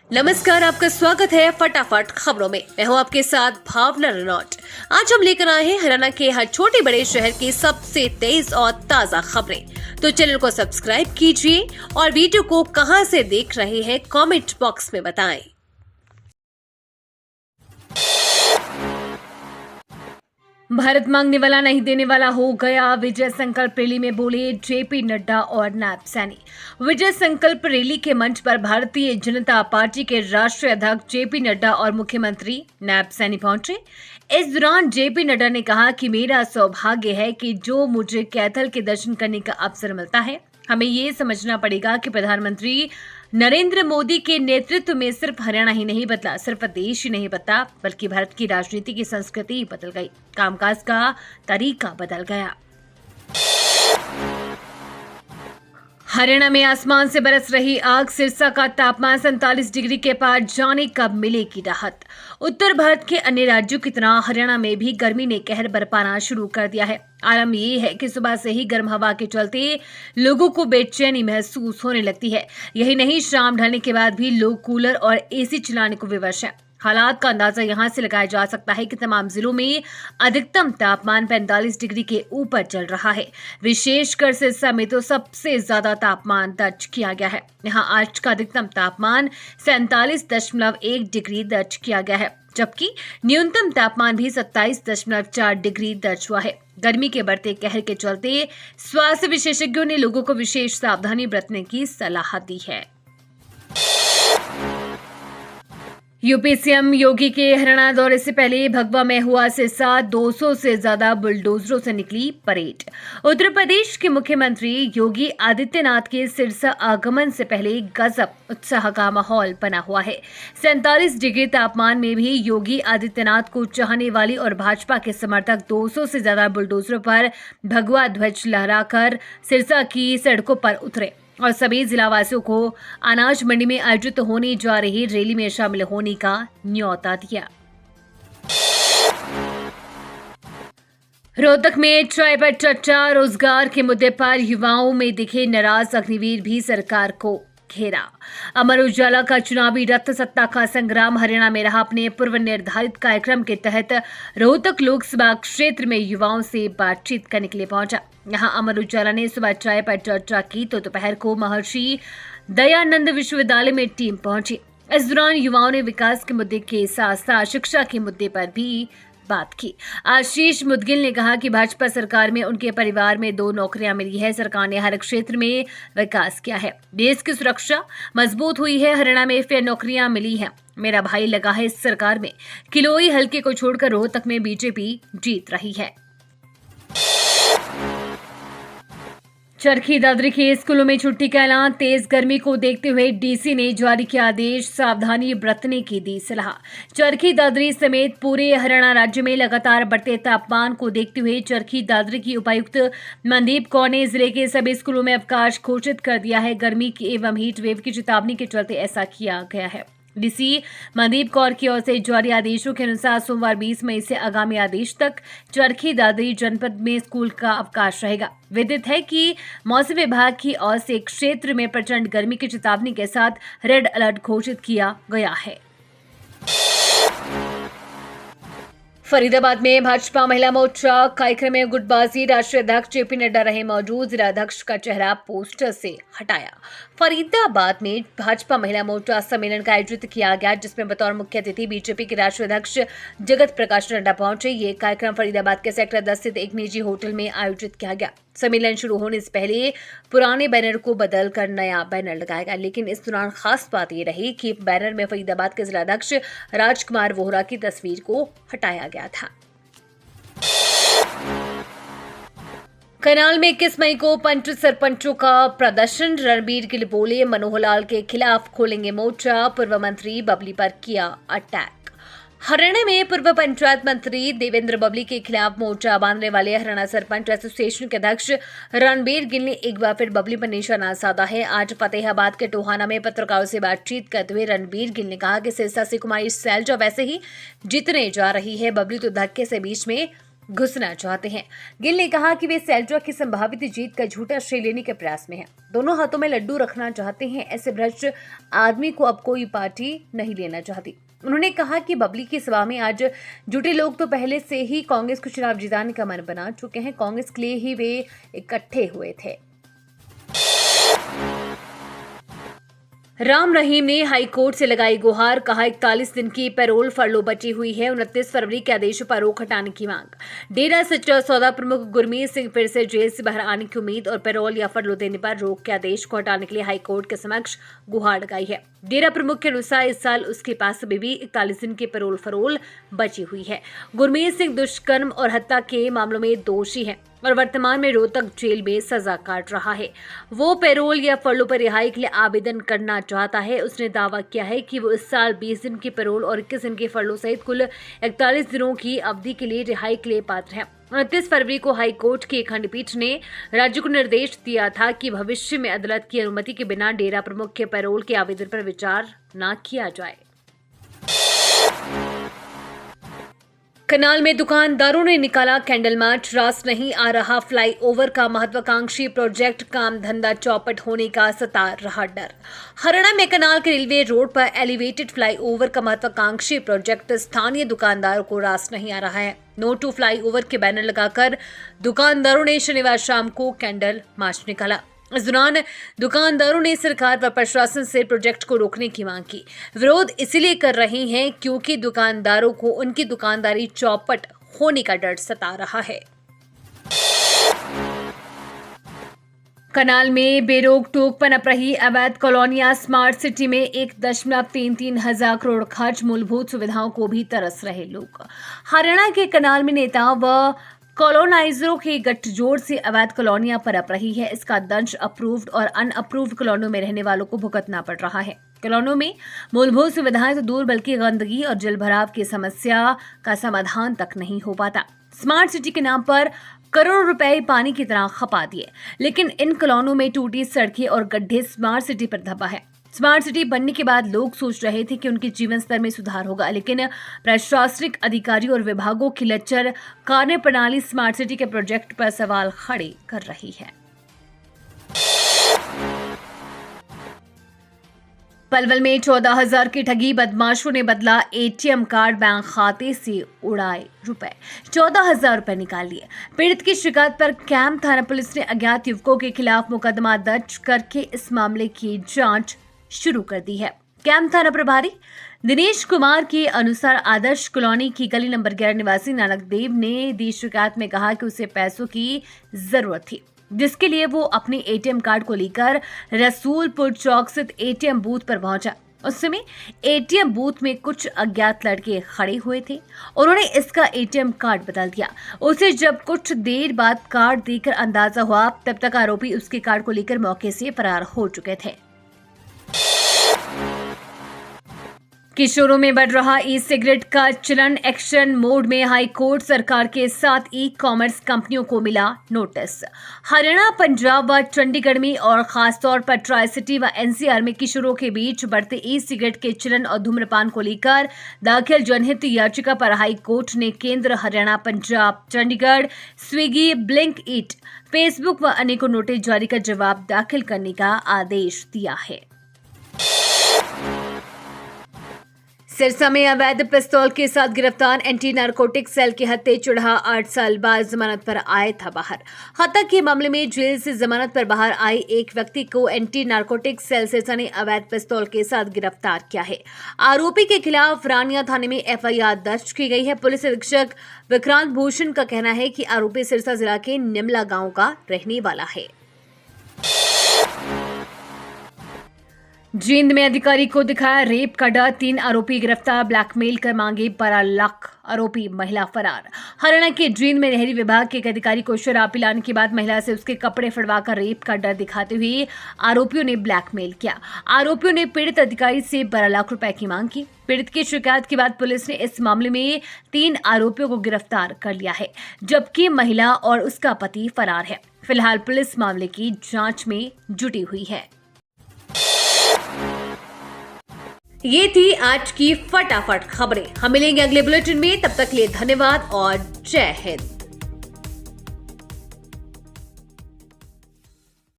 नमस्कार, आपका स्वागत है फटाफट खबरों में। मैं हूं आपके साथ भावना रनौट। आज हम लेकर आए हैं हरियाणा के हर छोटे बड़े शहर की सबसे तेज और ताजा खबरें। तो चैनल को सब्सक्राइब कीजिए और वीडियो को कहां से देख रहे हैं कमेंट बॉक्स में बताएं। भारत मांगने वाला नहीं देने वाला हो गया, विजय संकल्प रैली में बोले जेपी नड्डा और नायब सैनी। विजय संकल्प रैली के मंच पर भारतीय जनता पार्टी के राष्ट्रीय अध्यक्ष जेपी नड्डा और मुख्यमंत्री नायब सैनी पहुंचे। इस दौरान जेपी नड्डा ने कहा कि मेरा सौभाग्य है कि जो मुझे कैथल के दर्शन करने का अवसर मिलता है। हमें ये समझना पड़ेगा कि प्रधानमंत्री नरेंद्र मोदी के नेतृत्व में सिर्फ हरियाणा ही नहीं बदला, सिर्फ देश ही नहीं बदला, बल्कि भारत की राजनीति की संस्कृति बदल गई, कामकाज का तरीका बदल गया। हरियाणा में आसमान से बरस रही आग, सिरसा का तापमान 47 डिग्री के पार जाने, कब मिलेगी राहत। उत्तर भारत के अन्य राज्यों की तरह हरियाणा में भी गर्मी ने कहर बरपाना शुरू कर दिया है। आलम ये है कि सुबह से ही गर्म हवा के चलते लोगों को बेचैनी महसूस होने लगती है। यही नहीं, शाम ढलने के बाद भी लोग कूलर और एसी चलाने को विवश हैं। हालात का अंदाजा यहां से लगाया जा सकता है कि तमाम जिलों में अधिकतम तापमान 45 डिग्री के ऊपर चल रहा है। विशेषकर सिरसा में तो सबसे ज्यादा तापमान दर्ज किया गया है। यहां आज का अधिकतम तापमान 47.1 डिग्री दर्ज किया गया है, जबकि न्यूनतम तापमान भी 27.4 डिग्री दर्ज हुआ है। गर्मी के बढ़ते कहर के चलते स्वास्थ्य विशेषज्ञों ने लोगों को विशेष सावधानी बरतने की सलाह दी है। यूपी सीएम योगी के हरियाणा दौरे से पहले भगवा में हुआ सिरसा, 200 से ज्यादा बुलडोजरों से निकली परेड। उत्तर प्रदेश के मुख्यमंत्री योगी आदित्यनाथ के सिरसा आगमन से पहले गजब उत्साह का माहौल बना हुआ है। 47 डिग्री तापमान में भी योगी आदित्यनाथ को चाहने वाली और भाजपा के समर्थक 200 से ज्यादा बुलडोजरों पर भगवा ध्वज लहराकर सिरसा की सड़कों पर उतरे और सभी जिलावासियों को अनाज मंडी में आयोजित होने जा रही रैली में शामिल होने का न्योता दिया। रोहतक में चाय पर चर्चा, रोजगार के मुद्दे पर युवाओं में दिखे नाराज अग्निवीर भी सरकार को घेरा। अमर उजाला का चुनावी रथ सत्ता का संग्राम हरियाणा में रहा। अपने पूर्व निर्धारित कार्यक्रम के तहत रोहतक लोकसभा क्षेत्र में युवाओं से बातचीत करने के लिए पहुंचा। यहां अमर उजाला ने सुबह चाय पर चर्चा की तो दोपहर को महर्षि दयानंद विश्वविद्यालय में टीम पहुंची। इस दौरान युवाओं ने विकास के मुद्दे के साथ साथ शिक्षा के मुद्दे पर भी बात की। आशीष मुदगिल ने कहा कि भाजपा सरकार में उनके परिवार में 2 नौकरियां मिली है। सरकार ने हर क्षेत्र में विकास किया है, देश की सुरक्षा मजबूत हुई है, हरियाणा में फिर नौकरियां मिली हैं। मेरा भाई लगा है इस सरकार में। किलोई हल्के को छोड़कर रोहतक में बीजेपी जीत रही है। चरखी दादरी के स्कूलों में छुट्टी का ऐलान, तेज गर्मी को देखते हुए डीसी ने जारी किया आदेश, सावधानी बरतने की दी सलाह। चरखी दादरी समेत पूरे हरियाणा राज्य में लगातार बढ़ते तापमान को देखते हुए चरखी दादरी की उपायुक्त मनदीप कौर ने जिले के सभी स्कूलों में अवकाश घोषित कर दिया है। गर्मी की एवं हीट वेव की चेतावनी के चलते ऐसा किया गया है। डीसी मनदीप कौर की ओर से जारी आदेशों के अनुसार सोमवार 20 मई से आगामी आदेश तक चरखी दादरी जनपद में स्कूल का अवकाश रहेगा। विदित है कि मौसम विभाग की ओर से क्षेत्र में प्रचंड गर्मी की चेतावनी के साथ रेड अलर्ट घोषित किया गया है। फरीदाबाद में भाजपा महिला मोर्चा कार्यक्रम में गुटबाजी, राष्ट्रीय अध्यक्ष जेपी नड्डा रहे मौजूद, जिला अध्यक्ष का चेहरा पोस्टर से हटाया। फरीदाबाद में भाजपा महिला मोर्चा सम्मेलन का आयोजित किया गया, जिसमें बतौर मुख्य अतिथि बीजेपी के राष्ट्रीय अध्यक्ष जगत प्रकाश नड्डा पहुंचे। ये कार्यक्रम फरीदाबाद के सेक्टर 10 स्थित एक निजी होटल में आयोजित किया गया। सम्मेलन शुरू होने से पहले पुराने बैनर को बदलकर नया बैनर लगाया गया, लेकिन इस दौरान खास बात ये रही कि बैनर में फरीदाबाद के जिलाध्यक्ष राजकुमार वोहरा की तस्वीर को हटाया गया था। करनाल में 21 मई को पंच सरपंचों का प्रदर्शन, रणबीर गिल बोले मनोहर लाल के खिलाफ खोलेंगे मोर्चा, पूर्व मंत्री बबली पर किया अटैक। हरियाणा में पूर्व पंचायत मंत्री देवेंद्र बबली के खिलाफ मोर्चा बांधने वाले हरियाणा सरपंच एसोसिएशन के अध्यक्ष रणबीर गिल ने एक बार फिर बबली पर निशाना साधा है। आज फतेहाबाद के टोहाना में पत्रकारों से बातचीत करते हुए रणबीर गिल ने कहा कि सिरसा से कुमारी सैलजा वैसे ही जीतने जा रही है, बबली तो धक्के से बीच में घुसना चाहते हैं। गिल ने कहा कि वे सेल्ट्रा की संभावित जीत का झूठा श्रेय लेने के प्रयास में हैं। दोनों हाथों में लड्डू रखना चाहते हैं। ऐसे भ्रष्ट आदमी को अब कोई पार्टी नहीं लेना चाहती। उन्होंने कहा कि बबली की सभा में आज जुटे लोग तो पहले से ही कांग्रेस को चुनाव जिताने का मन बना चुके हैं। कांग्रेस के लिए ही वे इकट्ठे हुए थे। राम रहीम ने हाईकोर्ट से लगाई गुहार, कहा 41 दिन की पैरोल फरलो बची हुई है। 29 फरवरी के आदेश पर रोक हटाने की मांग। डेरा सच्चा सौदा प्रमुख गुरमीत सिंह फिर से जेल से बाहर आने की उम्मीद और पैरोल या फरलो देने पर रोक के आदेश को हटाने के लिए हाईकोर्ट के समक्ष गुहार लगाई है। डेरा प्रमुख के अनुसार इस साल उसके पास अभी भी 41 दिन की पैरोल फरोल बची हुई है। गुरमीत सिंह दुष्कर्म और हत्या के मामलों में दोषी है और वर्तमान में रोहतक जेल में सजा काट रहा है। वो पैरोल या फरलो पर रिहाई के लिए आवेदन करना चाहता है। उसने दावा किया है कि वो इस साल 20 दिन की पैरोल और 21 दिन की फरलो सहित कुल 41 दिनों की अवधि के लिए रिहाई के लिए पात्र है। 29 फरवरी को हाईकोर्ट की एक खंडपीठ ने राज्य को निर्देश दिया था कि भविष्य में अदालत की अनुमति के बिना डेरा प्रमुख के पैरोल के आवेदन पर विचार न किया जाए। कनाल में दुकानदारों ने निकाला कैंडल मार्च। रास नहीं आ रहा फ्लाईओवर का महत्वाकांक्षी प्रोजेक्ट, काम धंधा चौपट होने का सता रहा डर। हरियाणा में कनाल के रेलवे रोड पर एलिवेटेड फ्लाईओवर का महत्वाकांक्षी प्रोजेक्ट स्थानीय दुकानदारों को रास नहीं आ रहा है। नो टू फ्लाईओवर के बैनर लगाकर दुकानदारों ने शनिवार शाम को कैंडल मार्च निकाला। इस दौरान दुकानदारों ने सरकार व प्रशासन से प्रोजेक्ट को रोकने की मांग की। विरोध इसलिए कर रहे हैं क्योंकि दुकानदारों को उनकी दुकानदारी चौपट होने का डर सता रहा है। कनाल में बेरोक टोक पनप रही अवैध कॉलोनियां। स्मार्ट सिटी में 1.33 हजार करोड़ खर्च, मूलभूत सुविधाओं को भी तरस रहे लोग। हरियाणा के कनाल में नेता व कॉलोनाइजरों के गठजोड़ से अवैध कॉलोनियां पनप रही है। इसका दंश अप्रूव्ड और अनअप्रूव्ड कॉलोनियों में रहने वालों को भुगतना पड़ रहा है। कॉलोनियों में मूलभूत सुविधाएं तो दूर बल्कि गंदगी और जलभराव की समस्या का समाधान तक नहीं हो पाता। स्मार्ट सिटी के नाम पर करोड़ों रुपए पानी की तरह खपा दिए, लेकिन इन कॉलोनियों में टूटी सड़कें और गड्ढे स्मार्ट सिटी पर धब्बा है। स्मार्ट सिटी बनने के बाद लोग सोच रहे थे कि उनके जीवन स्तर में सुधार होगा, लेकिन प्रशासनिक अधिकारी और विभागों की लच्चर कार्यप्रणाली स्मार्ट सिटी के प्रोजेक्ट पर सवाल खड़े कर रही है। पलवल में 14,000 की ठगी, बदमाशों ने बदला एटीएम कार्ड, बैंक खाते से उड़ाए रुपए, 14,000 रुपए निकाल लिए। पीड़ित की शिकायत पर कैंप थाना पुलिस ने अज्ञात युवकों के खिलाफ मुकदमा दर्ज करके इस मामले की जांच शुरू कर दी है। कैंप थाना प्रभारी दिनेश कुमार के अनुसार आदर्श कॉलोनी की गली नंबर 11 निवासी नानक देव ने दी शिकायत में कहा कि उसे पैसों की जरूरत थी, जिसके लिए वो अपने एटीएम कार्ड को लेकर रसूलपुर चौक स्थित एटीएम बूथ पर पहुंचा। उस समय एटीएम बूथ में कुछ अज्ञात लड़के खड़े हुए थे। उन्होंने इसका एटीएम कार्ड बदल दिया। उसे जब कुछ देर बाद कार्ड देकर अंदाजा हुआ, तब तक आरोपी उसके कार्ड को लेकर मौके से फरार हो चुके थे। किशोरों में बढ़ रहा ई सिगरेट का चलन, एक्शन मोड में हाईकोर्ट। सरकार के साथ ई कॉमर्स कंपनियों को मिला नोटिस। हरियाणा, पंजाब व चंडीगढ़ में और खासतौर पर ट्राई सिटी व एनसीआर में किशोरों के बीच बढ़ते ई सिगरेट के चलन और धूम्रपान को लेकर दाखिल जनहित याचिका पर हाईकोर्ट ने केंद्र, हरियाणा, पंजाब, चंडीगढ़, स्विगी, ब्लिंक ईट, फेसबुक व अन्य को नोटिस जारी कर जवाब दाखिल करने का आदेश दिया है। सिरसा में अवैध पिस्तौल के साथ गिरफ्तार एंटी नारकोटिक सेल के हत्थे चढ़ा 8 साल बाद जमानत पर आया था बाहर। हत्या के मामले में जेल से जमानत पर बाहर आए एक व्यक्ति को एंटी नारकोटिक सेल सिरसा ने अवैध पिस्तौल के साथ गिरफ्तार किया है। आरोपी के खिलाफ रानिया थाने में एफआईआर दर्ज की गई है। पुलिस अधीक्षक विक्रांत भूषण का कहना है कि आरोपी सिरसा जिला के निमला गांव का रहने वाला है। जींद में अधिकारी को दिखाया रेप का डर, 3 आरोपी गिरफ्तार, ब्लैकमेल कर मांगे 12 लाख, आरोपी महिला फरार। हरियाणा के जींद में नहरी विभाग के एक अधिकारी को शराब पिलाने के बाद महिला से उसके कपड़े फड़वाकर रेप का डर दिखाते हुए आरोपियों ने ब्लैकमेल किया। आरोपियों ने पीड़ित अधिकारी से 12 लाख रुपए की मांग की। पीड़ित की शिकायत के बाद पुलिस ने इस मामले में 3 आरोपियों को गिरफ्तार कर लिया है, जबकि महिला और उसका पति फरार है। फिलहाल पुलिस मामले की जांच में जुटी हुई है। ये थी आज की फटाफट खबरें। हम मिलेंगे अगले बुलेटिन में, तब तक के लिए धन्यवाद और जय हिंद।